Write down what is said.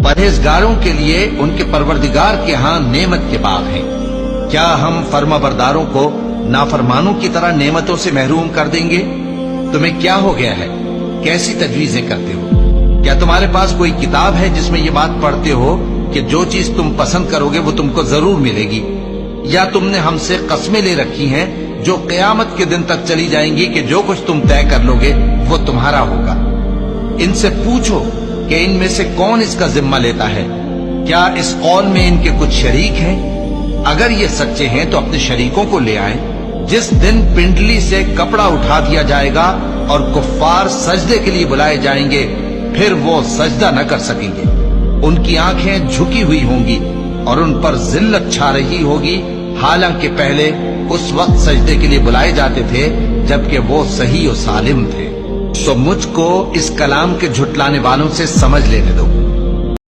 परहेजगारों के लिए उनके परवरदिगार के यहाँ नेमत के बाग हैं। क्या हम फर्माबरदारों को नाफरमानों की तरह नेमतों से महरूम कर देंगे? तुम्हें क्या हो गया है? कैसी तजवीजें करते हो? क्या तुम्हारे पास कोई किताब है जिसमें ये बात पढ़ते हो कि जो चीज तुम पसंद करोगे वो तुमको जरूर मिलेगी? या तुमने हमसे कस्में ले रखी हैं जो क़यामत के दिन तक चली जाएंगी कि जो कुछ तुम तय कर लोगे वो तुम्हारा होगा? इनसे पूछो कि इनमें से कौन इसका जिम्मा लेता है। क्या इस कौल में इनके कुछ शरीक हैं? अगर ये सच्चे हैं तो अपने शरीकों को ले आए। जिस दिन पिंडली से कपड़ा उठा दिया जाएगा और कुफ्फार सजदे के लिए बुलाए जाएंगे, फिर वो सजदा न कर सकेंगे। उनकी आंखें झुकी हुई होंगी और उन पर जिल्लत छा रही होगी, हालांकि पहले उस वक्त सजदे के लिए बुलाए जाते थे जबकि वो सही और सालिम थे। तो मुझको इस कलाम के झुटलाने वालों से समझ लेने दो।